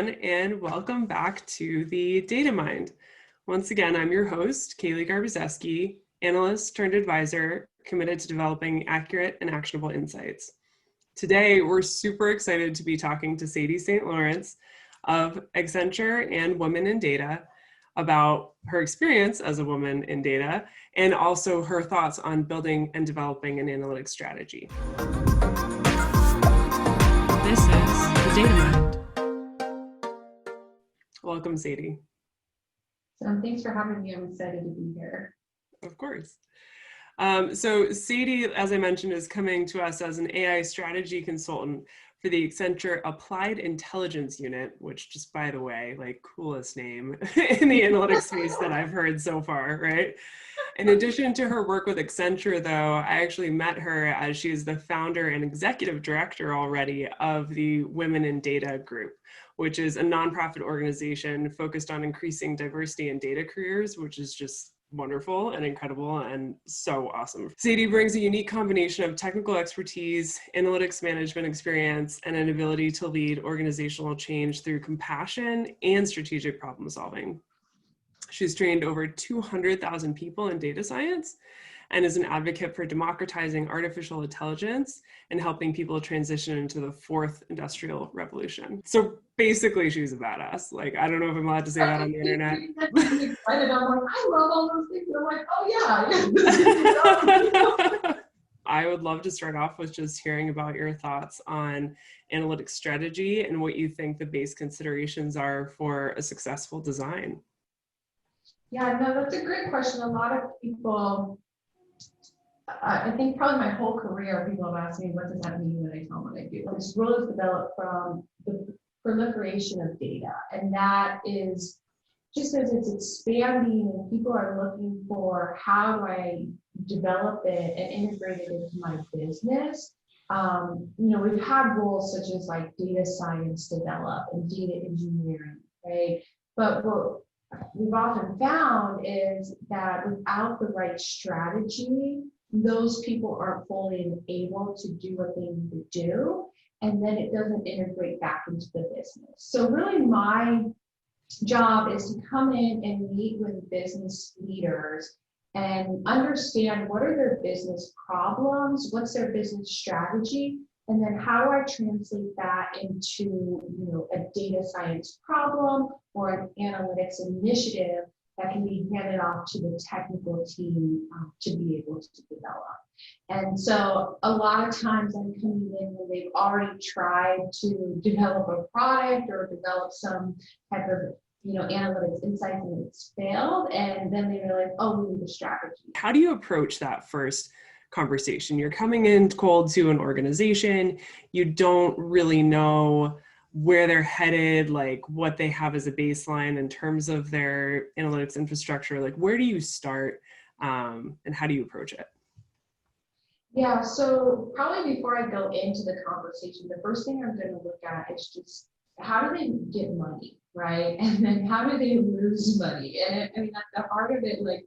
everyone, and welcome back to the Data Mind. Once again, I'm your host, Kaylee Garbazeski, analyst turned advisor, committed to developing accurate and actionable insights. Today, we're super excited to be talking to Sadie St. of Accenture and Women in Data about her experience as a woman in data and also her thoughts on building and developing an analytics strategy. This is the Data Mind. Welcome, Sadie. So thanks for having me. I'm excited to be here. Of course. So Sadie, as I mentioned, is coming to us as an AI strategy consultant for the Accenture Applied Intelligence unit, which, just by the way, like, coolest name in the analytics space that I've heard so far, right? In addition to her work with Accenture, though, I actually met her as she is the founder and executive director already of the Women in Data group, which is a nonprofit organization focused on increasing diversity in data careers, which is just wonderful and incredible and so awesome. Sadie brings a unique combination of technical expertise, analytics management experience, and an ability to lead organizational change through compassion and strategic problem solving. She's trained over 200,000 people in data science and is an advocate for democratizing artificial intelligence and helping people transition into the fourth industrial revolution. So basically, she's a badass. Like, I don't know if I'm allowed to say that on the internet. I'm like, I love all those things. I'm like, oh yeah. I would love to start off with just hearing about your thoughts on analytics strategy and what you think the base considerations are for a successful design. Yeah, no, that's a great question. A lot of people, I think probably my whole career, people have asked me, what does that mean when I tell them what I do? This role is developed from the proliferation of data, and that is just as it's expanding and people are looking for how do I develop it and integrate it into my business. We've had roles such as like data science develop and data engineering, right? But what we've often found is that without the right strategy, those people aren't fully able to do what they need to do, and then it doesn't integrate back into the business. So really my job is to come in and meet with business leaders and understand what are their business problems, what's their business strategy, and then how do I translate that into a data science problem or an analytics initiative that can be handed off to the technical team to be able to develop. And so a lot of times I'm coming in when they've already tried to develop a product or develop some type of analytics insights and it's failed, and then they realize, oh, we need a strategy. How do you approach that first conversation? You're coming in cold to an organization, you don't really know where they're headed, like what they have as a baseline in terms of their analytics infrastructure. Like, where do you start and how do you approach it? Yeah, so probably before I go into the conversation, the first thing I'm going to look at is just how do they get money, right? And then how do they lose money? And at the heart of it, like,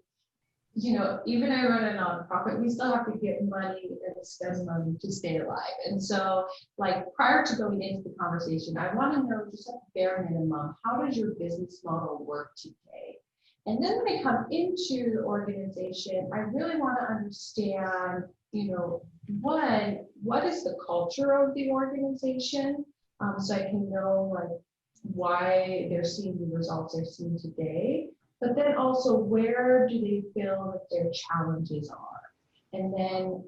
even I run a nonprofit, we still have to get money and spend money to stay alive. And so, like, prior to going into the conversation, I want to know just at the bare minimum, how does your business model work today? And then when I come into the organization, I really want to understand, what is the culture of the organization? So I can know, like, why they're seeing the results they're seeing today. But then also, where do they feel that their challenges are? And then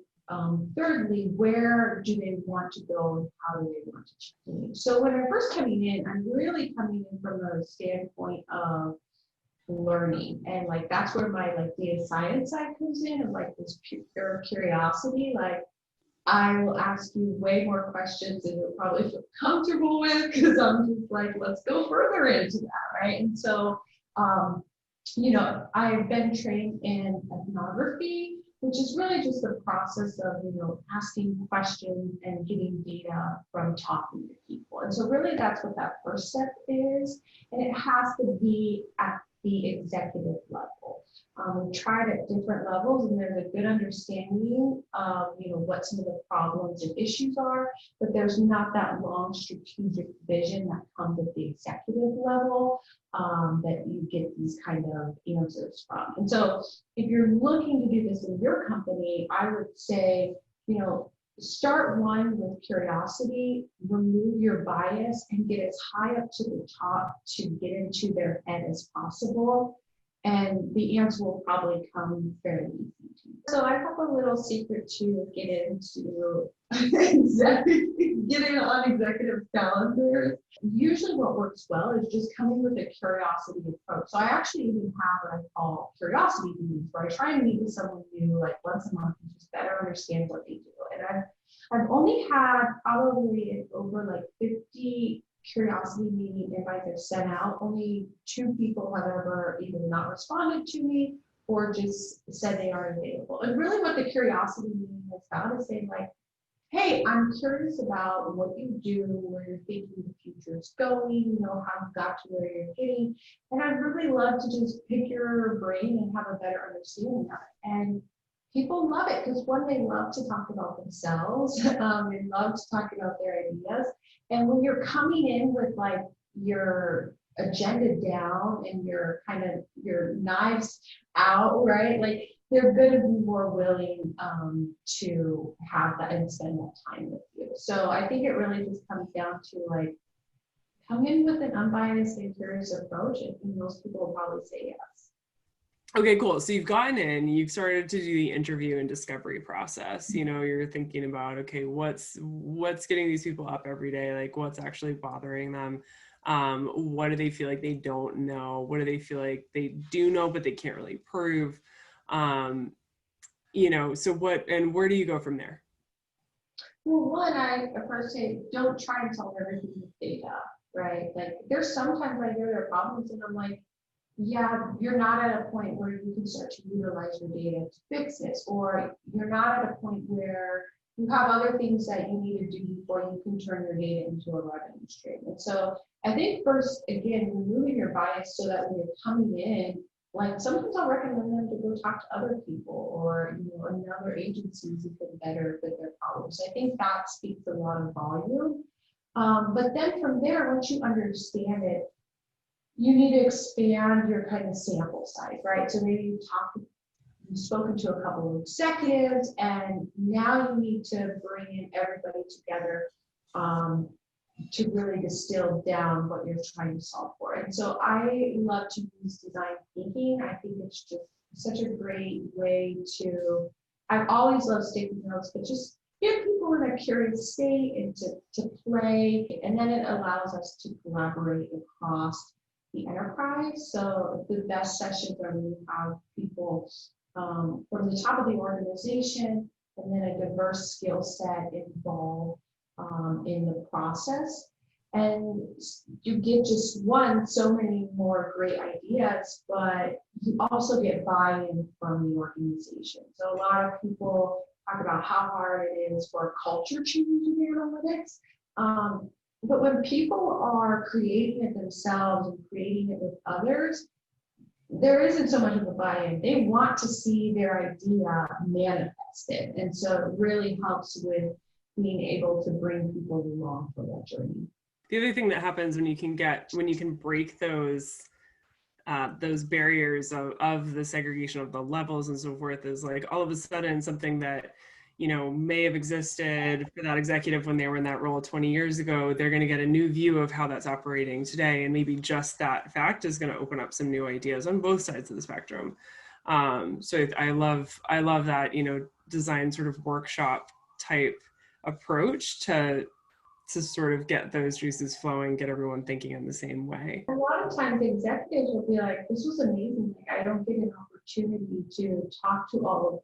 thirdly, where do they want to go and how do they want to change? So when I'm first coming in, I'm really coming in from a standpoint of learning. And like, that's where my data science side comes in, and like this pure curiosity. Like, I will ask you way more questions than you'll probably feel comfortable with, because I'm just like, let's go further into that, right? And so I've been trained in ethnography, which is really just the process of, asking questions and getting data from talking to people. And so really that's what that first step is. And it has to be at the executive level. We tried at different levels, and there's a good understanding of, what some of the problems and issues are, but there's not that long strategic vision that comes at the executive level, that you get these kind of answers from. And so if you're looking to do this in your company, I would say, start one with curiosity, remove your bias, and get as high up to the top to get into their head as possible. And the answer will probably come fairly easy. So I have a little secret to get into getting on executive calendars. Usually what works well is just coming with a curiosity approach. So I actually even have what I call curiosity meetings, where I try and meet with someone new like once a month and just better understand what they do. And I've only had probably over like 50 curiosity meeting invites I've sent out. Only 2 people have ever either not responded to me or just said they aren't available. And really what the curiosity meeting is about is saying like, hey, I'm curious about what you do, where you're thinking the future is going, how you got to where you're getting. And I'd really love to just pick your brain and have a better understanding of it. And people love it because one, they love to talk about themselves. They love to talk about their ideas. And when you're coming in with like your agenda down and your knives out, right? Like they're going to be more willing to have that and spend that time with you. So I think it really just comes down to like, come in with an unbiased and curious approach, and most people will probably say yes. Okay, cool. So you've gotten in, you've started to do the interview and discovery process. You're thinking about, okay, what's getting these people up every day? Like what's actually bothering them? What do they feel like they don't know? What do they feel like they do know, but they can't really prove? So where do you go from there? Well, one, I first say, don't try and solve everything with data, right? Like there's sometimes I hear their problems and I'm like, yeah, you're not at a point where you can start to utilize your data to fix this, or you're not at a point where you have other things that you need to do before you can turn your data into a revenue stream. And so I think first, again, removing your bias so that when you're coming in, like sometimes I'll recommend them to go talk to other people or another agencies who can better fit their problems. I think that speaks a lot of volume. But then from there, once you understand it, you need to expand your kind of sample size, right? So maybe you've spoken to a couple of executives, and now you need to bring in everybody together to really distill down what you're trying to solve for. And so I love to use design thinking. I think it's just such a great way to, I've always loved sticky notes, but just get people in a curious state and to play, and then it allows us to collaborate across the enterprise. So the best sessions are when you have people from the top of the organization and then a diverse skill set involved in the process. And you get just so many more great ideas, but you also get buy-in from the organization. So a lot of people talk about how hard it is for culture change in analytics. But when people are creating it themselves and creating it with others, there isn't so much of a buy-in. They want to see their idea manifested. And so it really helps with being able to bring people along for that journey. The other thing that happens when you can break those barriers of the segregation of the levels and so forth is like all of a sudden something that may have existed for that executive when they were in that role 20 years ago, they're going to get a new view of how that's operating today. And maybe just that fact is going to open up some new ideas on both sides of the spectrum. So I love that, design sort of workshop type approach to sort of get those juices flowing, get everyone thinking in the same way. A lot of times the executives will be like, this was amazing. Like, I don't get an opportunity to talk to all of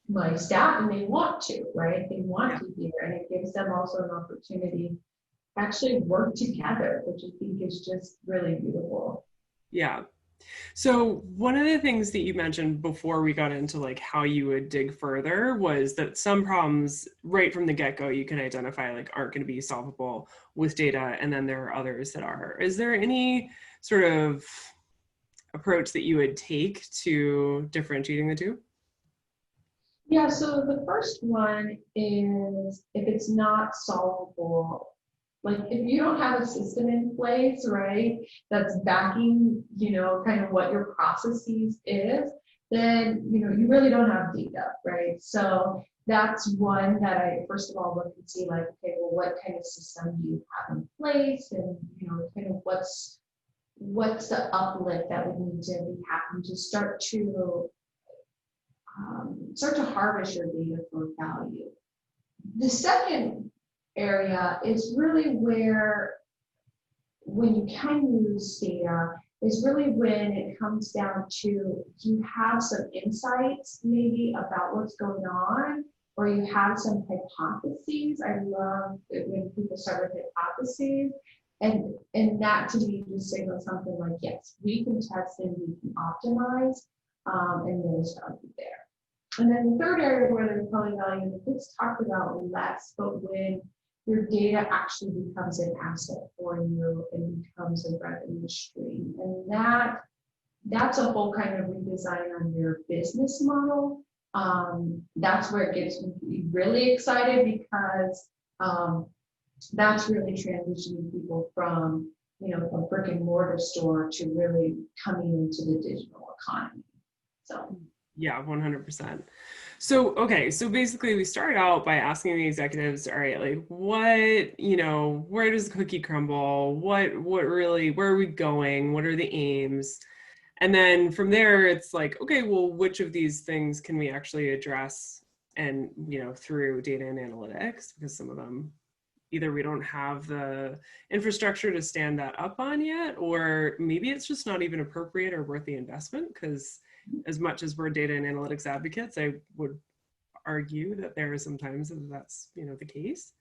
my staff, and they want to, right? They want to hear, and it gives them also an opportunity to actually work together, which I think is just really beautiful. Yeah. So one of the things that you mentioned before we got into like how you would dig further was that some problems right from the get-go you can identify like aren't going to be solvable with data, and then there are others that are. Is there any sort of approach that you would take to differentiating the two? Yeah, so the first one is if it's not solvable, like if you don't have a system in place, right, that's backing, kind of what your processes is, then, you really don't have data, right? So that's one that I first of all look and see like, okay, well, what kind of system do you have in place? And, kind of what's the uplift that would need to be happening to start to harvest your data for value. The second area is really where, when you can use data, is really when it comes down to you have some insights maybe about what's going on, or you have some hypotheses. I love it when people start with hypotheses, and that to me just signals something like, yes, we can test and we can optimize, and then start there. And then the third area where there's probably value, it's talked about less, but when your data actually becomes an asset for you and becomes a revenue stream. And that's a whole kind of redesign on your business model. That's where it gets me really excited, because that's really transitioning people from, a brick and mortar store to really coming into the digital economy. So. Yeah, 100%. So, okay, so basically we started out by asking the executives, all right, like what, where does the cookie crumble? What really, where are we going? What are the aims? And then from there, it's like, okay, well, which of these things can we actually address and, through data and analytics? Because some of them, either we don't have the infrastructure to stand that up on yet, or maybe it's just not even appropriate or worth the investment, because as much as we're data and analytics advocates, I would argue that there are some times that that's, the case.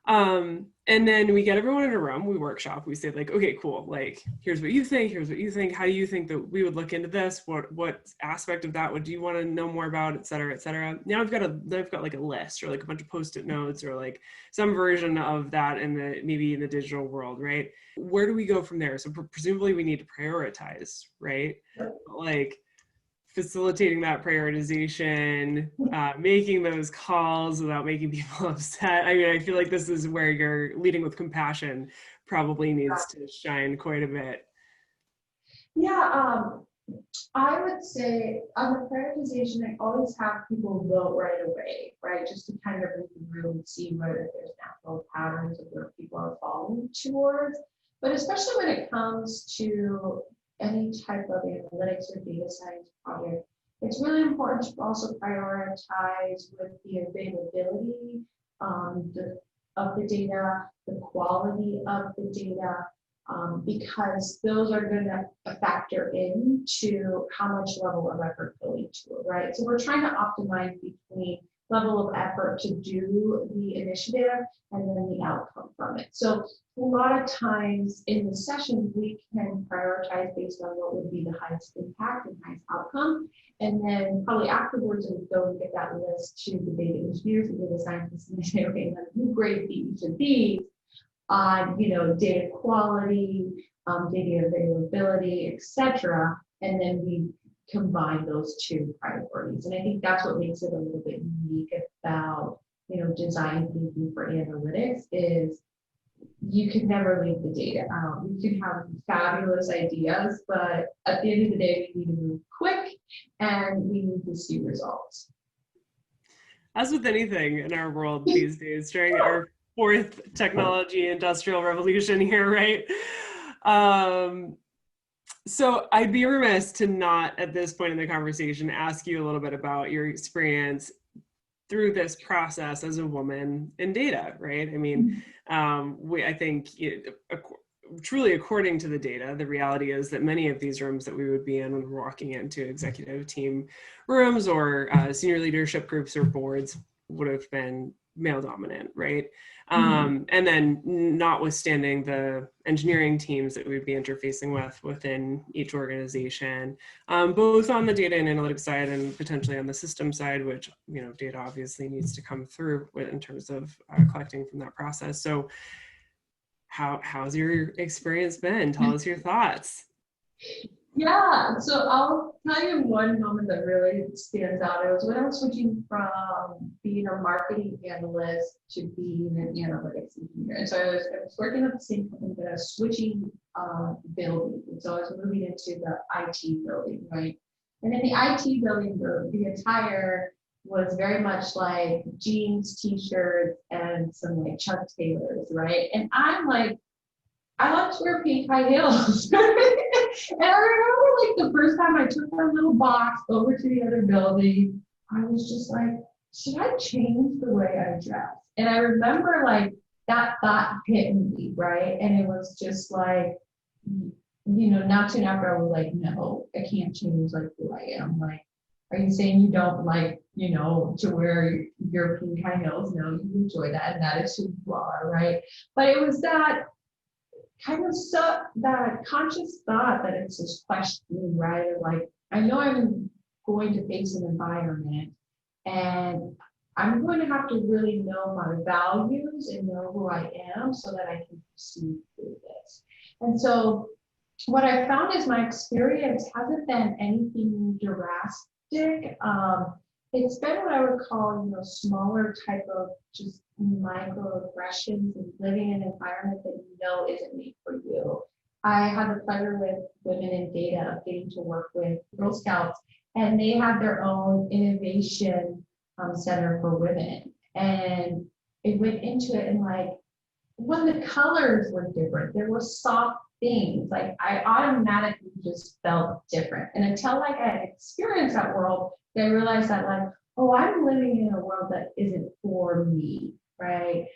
And then we get everyone in a room, we workshop, we say like, okay, cool. Like, here's what you think. How do you think that we would look into this? What aspect of that would you want to know more about, et cetera, et cetera. Now I've got like a list or like a bunch of Post-it notes or like some version of that maybe in the digital world, right? Where do we go from there? So presumably we need to prioritize, right? Like, facilitating that prioritization, making those calls without making people upset. I mean, I feel like this is where you're leading with compassion probably needs to shine quite a bit. Yeah, I would say on the prioritization, I always have people vote right away, right? Just to kind of read the room and see whether there's natural patterns of where people are falling towards. But especially when it comes to any type of analytics or data science project, it's really important to also prioritize with the availability of the data, the quality of the data, because those are going to factor into how much level of effort going to it, right? So we're trying to optimize between level of effort to do the initiative and then the outcome from it. So a lot of times in the session, we can prioritize based on what would be the highest impact and highest outcome. And then probably afterwards, we go and get that list to the data engineers and data scientists and say, okay, you grade each of these on, data quality, data availability, etc. And then we combine those two priorities. And I think that's what makes it a little bit unique about, design thinking for analytics is you can never leave the data out. You can have fabulous ideas, but at the end of the day, we need to move quick and we need to see results. As with anything in our world these days, during our fourth technology industrial revolution here, right? So I'd be remiss to not, at this point in the conversation, ask you a little bit about your experience through this process as a woman in data, right? I mean, I think truly according to the data, the reality is that many of these rooms that we would be in when we're walking into executive team rooms or senior leadership groups or boards would have been male dominant, right? And then notwithstanding the engineering teams that we'd be interfacing with within each organization, both on the data and analytics side and potentially on the system side, which, data obviously needs to come through in terms of collecting from that process. So how's your experience been? Tell us your thoughts. Yeah, so I'll tell you one moment that really stands out. It was when I was switching from being a marketing analyst to being an analytics engineer. And so I was working at the same company, but I was switching building. And so I was moving into the IT building, right? And in the IT building, the attire was very much like jeans, t-shirts, and some like Chuck Taylors, right? And I'm like, I like to wear pink high heels. And I remember like the first time I took my little box over to the other building, I was just like, should I change the way I dress? And I remember like that thought hit me, right? And it was just like, not soon after I was like, no, I can't change like who I am. Like, are you saying you don't like, to wear your pink high heels? No, you enjoy that, and that is who you are, right? But it was that kind of that conscious thought that it's this question, right? Of like, I know I'm going to face an environment and I'm going to have to really know my values and know who I am so that I can proceed through this. And so what I found is my experience hasn't been anything drastic. It's been what I would call, smaller type of just microaggressions and living in an environment that you know isn't made for you. I had the pleasure with Women in Data of getting to work with Girl Scouts, and they have their own innovation center for women. And it went into it and like, when the colors were different, there were soft things. Like I automatically just felt different. And until like I experienced that world, I realized that like, oh, I'm living in a world that isn't for me, right?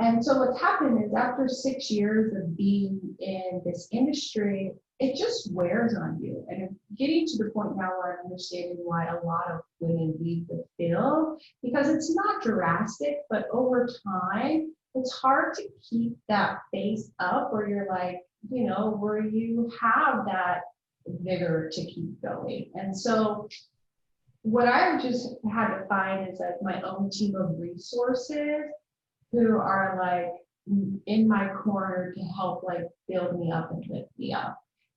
And so what's happened is after 6 years of being in this industry, it just wears on you. And I'm getting to the point now where I'm understanding why a lot of women leave the field, because it's not drastic, but over time, it's hard to keep that face up where you're like, where you have that vigor to keep going. And so what I just had to find is like my own team of resources who are like in my corner to help like build me up and lift me up.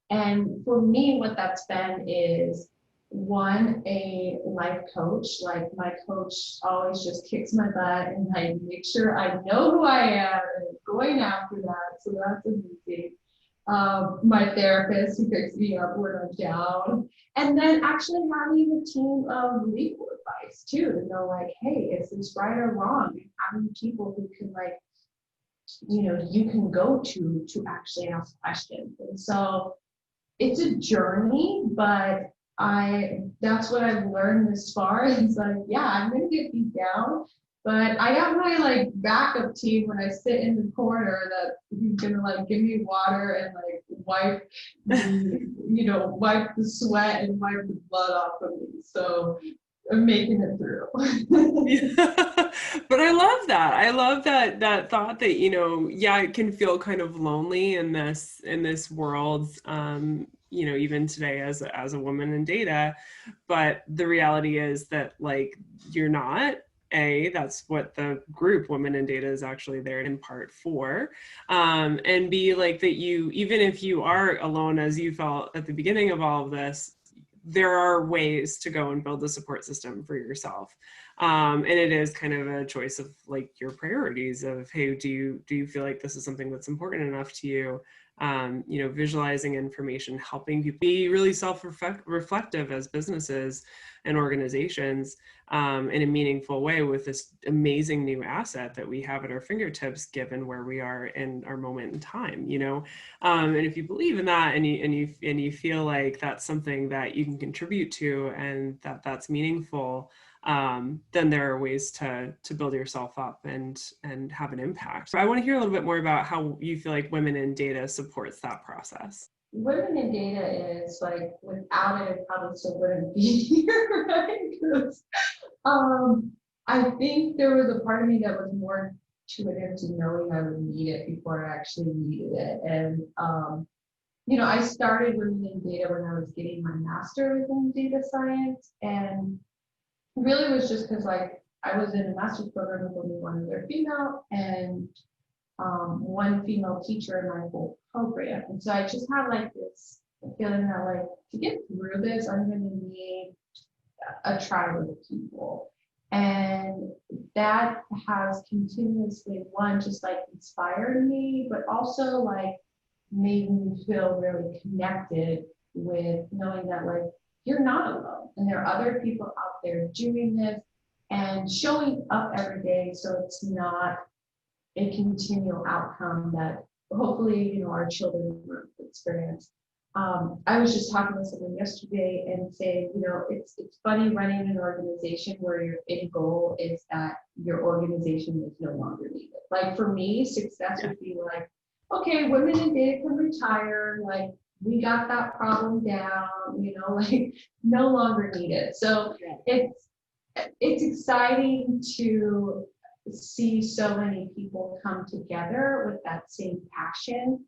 And for me, what that's been is one, a life coach. Like my coach always just kicks my butt and like make sure I know who I am and going after that. So that's amazing. My therapist who picks me up when I'm down. And then actually having a team of legal advice too to know like, hey, is this right or wrong? And having people who can like, you can go to actually ask questions. And so it's a journey, but that's what I've learned this far. It's like, yeah, I'm gonna get beat down, but I have my like backup team when I sit in the corner that who's gonna like give me water and like wipe the sweat and wipe the blood off of me. So I'm making it through. Yeah. But I love that. I love that thought that, yeah, it can feel kind of lonely in this world, even today as a woman in data. But the reality is that like you're not. That's what the group Women in Data is actually there in part for. And B, like that you, even if you are alone as you felt at the beginning of all of this, there are ways to go and build a support system for yourself. And it is kind of a choice of like your priorities of, hey, do you feel like this is something that's important enough to you? Visualizing information, helping people be really self-reflective as businesses and organizations in a meaningful way with this amazing new asset that we have at our fingertips, given where we are in our moment in time, and if you believe in that and you feel like that's something that you can contribute to and that's meaningful, then there are ways to build yourself up and have an impact. I want to hear a little bit more about how you feel like Women in Data supports that process. Women in Data is like, without it, it probably still wouldn't be here, right? Because I think there was a part of me that was more intuitive to knowing I would need it before I actually needed it. And I started Women in Data when I was getting my master's in data science, and really was just because like I was in a master's program with only one other female and one female teacher in my whole program. And so I just had like this feeling that like to get through this, I'm going to need a tribe of people. And that has continuously, one, just like inspired me, but also like made me feel really connected with knowing that like you're not alone and there are other people out there doing this and showing up every day, so it's not a continual outcome that hopefully, our children will experience. I was just talking with someone yesterday and saying, it's funny running an organization where your end goal is that your organization is no longer needed. Like for me, success would be like, okay, women in data can retire, like we got that problem down, like no longer needed. So it's exciting to see so many people come together with that same passion.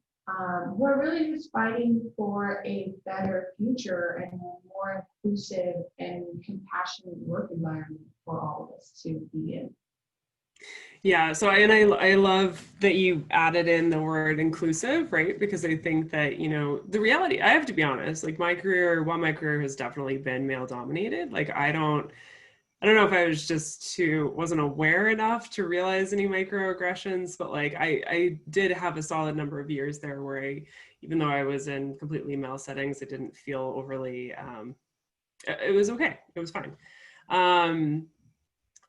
We're really just fighting for a better future and a more inclusive and compassionate work environment for all of us to be in. Yeah, so I love that you added in the word inclusive, right? Because I think that, the reality, I have to be honest, like my career has definitely been male dominated. Like I don't know if I was just wasn't aware enough to realize any microaggressions, but like I did have a solid number of years there where even though I was in completely male settings, it didn't feel overly, it was okay. It was fine.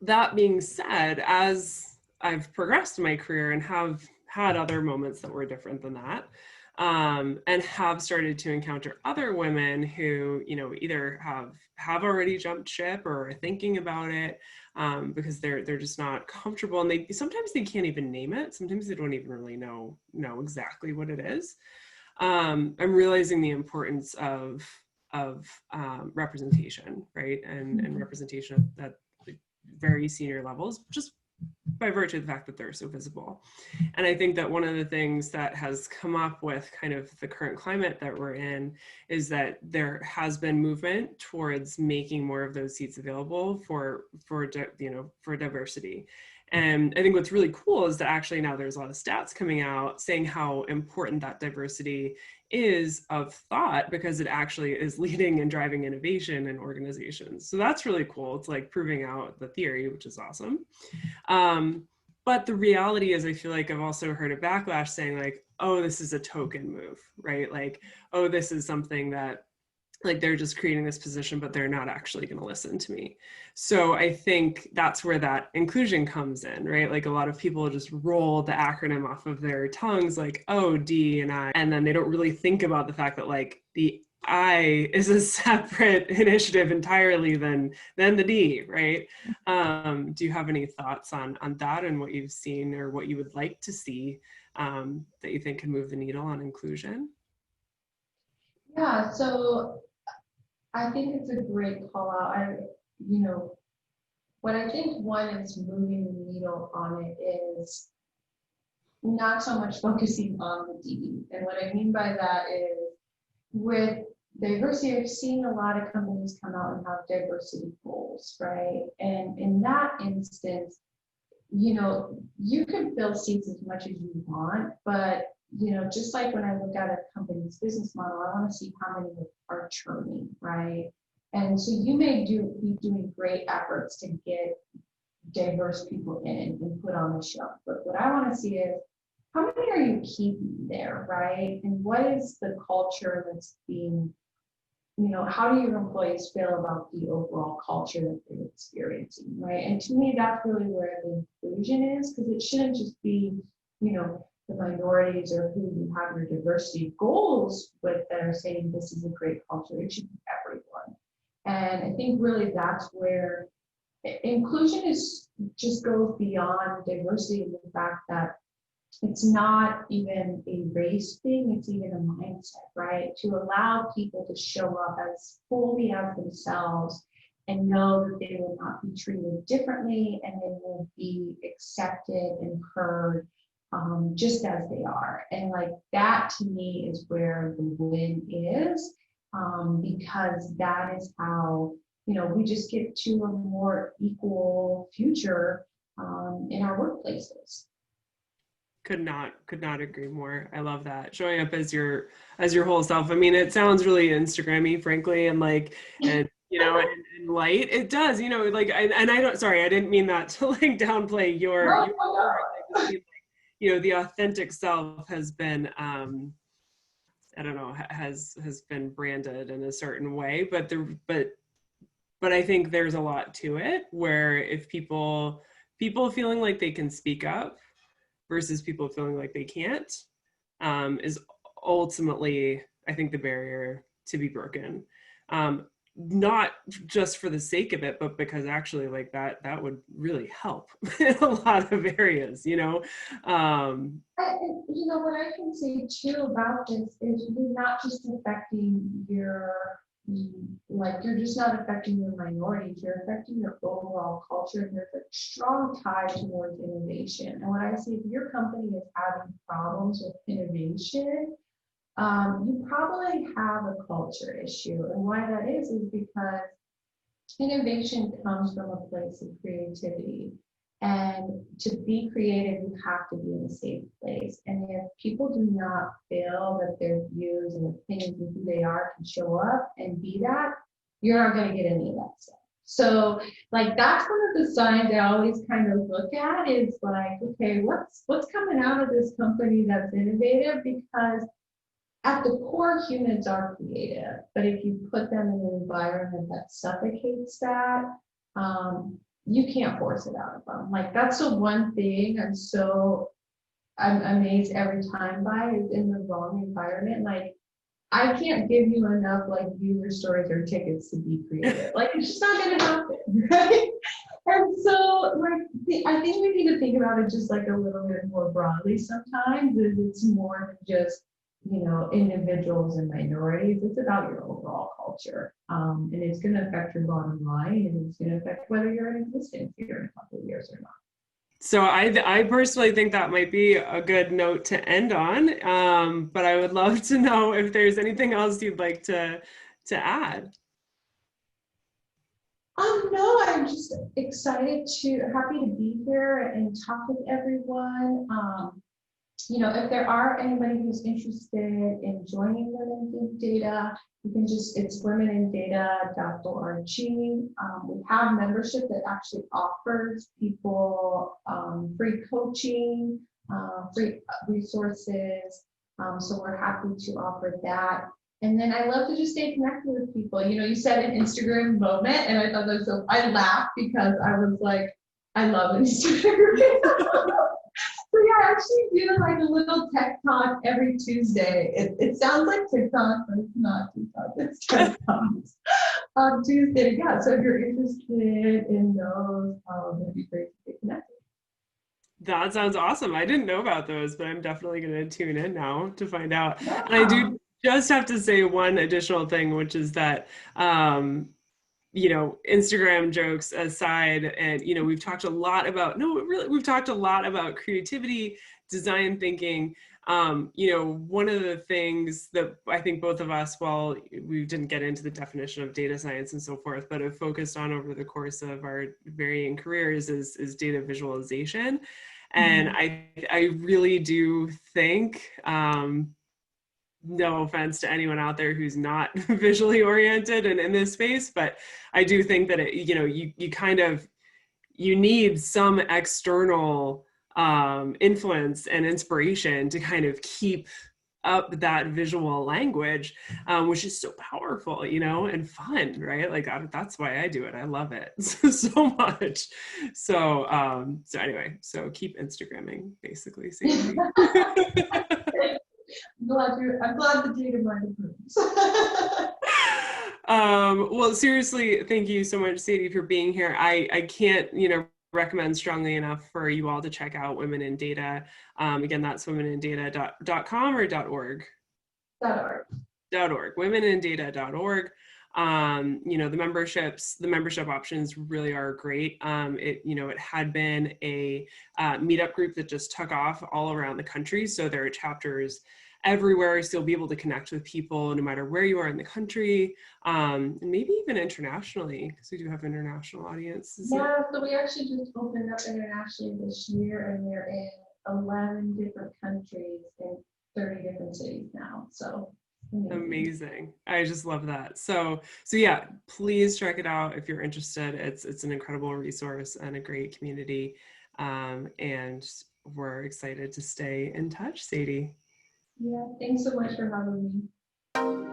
That being said, as I've progressed in my career and have had other moments that were different than that, and have started to encounter other women who, either have already jumped ship or are thinking about it, because they're just not comfortable, and sometimes they can't even name it. Sometimes they don't even really know exactly what it is. I'm realizing the importance of representation, right, and representation at very senior levels, just by virtue of the fact that they're so visible. And I think that one of the things that has come up with kind of the current climate that we're in is that there has been movement towards making more of those seats available for diversity. And I think what's really cool is that actually now there's a lot of stats coming out saying how important that diversity is of thought, because it actually is leading and driving innovation in organizations. So that's really cool. It's like proving out the theory, which is awesome. But the reality is, I feel like I've also heard a backlash saying like, oh, this is a token move, right? Like, oh, this is something that like they're just creating this position, but they're not actually going to listen to me. So I think that's where that inclusion comes in, right? Like a lot of people just roll the acronym off of their tongues, like, oh, D and I, and then they don't really think about the fact that like the I is a separate initiative entirely than the D, right? Do you have any thoughts on that and what you've seen or what you would like to see that you think can move the needle on inclusion? Yeah, so I think it's a great call out. What I think one is moving the needle on it is not so much focusing on the D. And what I mean by that is with diversity, I've seen a lot of companies come out and have diversity goals, right? And in that instance, you can fill seats as much as you want, but just like when I look at a company's business model, I want to see how many are churning, right? And so you may be doing great efforts to get diverse people in and put on the show. But what I want to see is how many are you keeping there, right? And what is the culture that's being, how do your employees feel about the overall culture that they're experiencing, right? And to me, that's really where the inclusion is, because it shouldn't just be, the minorities or who you have your diversity goals with that are saying this is a great culture. It should be everyone. And I think really that's where inclusion is just goes beyond diversity in the fact that it's not even a race thing, it's even a mindset, right? To allow people to show up as fully as themselves and know that they will not be treated differently and they will be accepted and heard just as they are. And like that to me is where the win is, because that is how, we just get to a more equal future in our workplaces. Could not agree more. I love that. Showing up as your whole self. I mean, it sounds really Instagrammy, frankly, and like, and and light. It does, like, and I don't. Sorry, I didn't mean that to like downplay your No, your no, work. I just mean like, the authentic self has been, I don't know, has been branded in a certain way, but I think there's a lot to it where if people feeling like they can speak up versus people feeling like they can't, is ultimately, I think, the barrier to be broken. Not just for the sake of it, but because actually like that would really help in a lot of areas, What I can say too about this is you're not just affecting you're just not affecting your minorities, you're affecting your overall culture, and there's a strong tie towards innovation. And what I see, if your company is having problems with innovation, you probably have a culture issue. And why that is because innovation comes from a place of creativity. And to be creative, you have to be in a safe place. And if people do not feel that their views and opinions and who they are can show up and be that, you're not going to get any of that stuff. So, like, that's one of the signs I always kind of look at is like, okay, what's coming out of this company that's innovative? Because at the core, humans are creative, but if you put them in an environment that suffocates that, you can't force it out of them. Like, that's the one thing I'm amazed every time by is in the wrong environment. Like, I can't give you enough like user stories or tickets to be creative. Like, it's just not going to happen, right? And so, like, I think we need to think about it just like a little bit more broadly sometimes. It's more than just individuals and minorities. It's about your overall culture, and it's going to affect your bottom line, and it's going to affect whether you're in existence here in a couple of years or not. So I personally think that might be a good note to end on. But I would love to know if there's anything else you'd like to add. No, I'm just happy to be here and talk with everyone. If there are anybody who's interested in joining Women in Data, it's womenindata.org. We have membership that actually offers people free coaching, free resources. So we're happy to offer that. And then I love to just stay connected with people. You said an Instagram moment, and I thought that was I laughed because I was like, I love Instagram. So yeah, I actually do like a little tech talk every Tuesday. It sounds like TikTok, but it's not TikTok. It's tech talks on Tuesday. Yeah, so if you're interested in those, it'd be great to get connected. That sounds awesome. I didn't know about those, but I'm definitely going to tune in now to find out. Yeah. And I do just have to say one additional thing, which is that, Instagram jokes aside, and, we've talked a lot about, we've talked a lot about creativity, design thinking. One of the things that I think both of us, while we didn't get into the definition of data science and so forth, but have focused on over the course of our varying careers is data visualization. And I really do think, no offense to anyone out there who's not visually oriented and in this space, but I do think that you need some external influence and inspiration to kind of keep up that visual language, which is so powerful, and fun, right? Like that's why I do it. I love it so much. So anyway, so keep Instagramming, basically, Sadie. I'm glad the data might approve. Well, seriously, thank you so much, Sadie, for being here. I can't, recommend strongly enough for you all to check out Women in Data. Again, that's womenindata.com or .org? .org, womenindata.org. The membership options really are great. It had been a meetup group that just took off all around the country. So there are chapters everywhere, so you'll be able to connect with people no matter where you are in the country, and maybe even internationally, because we do have international audiences. Yeah, so we actually just opened up internationally this year, and we're in 11 different countries in 30 different cities now. So Amazing. I just love that. So yeah, please check it out if you're interested. It's an incredible resource and a great community. And we're excited to stay in touch, Sadie. Yeah, thanks so much for having me.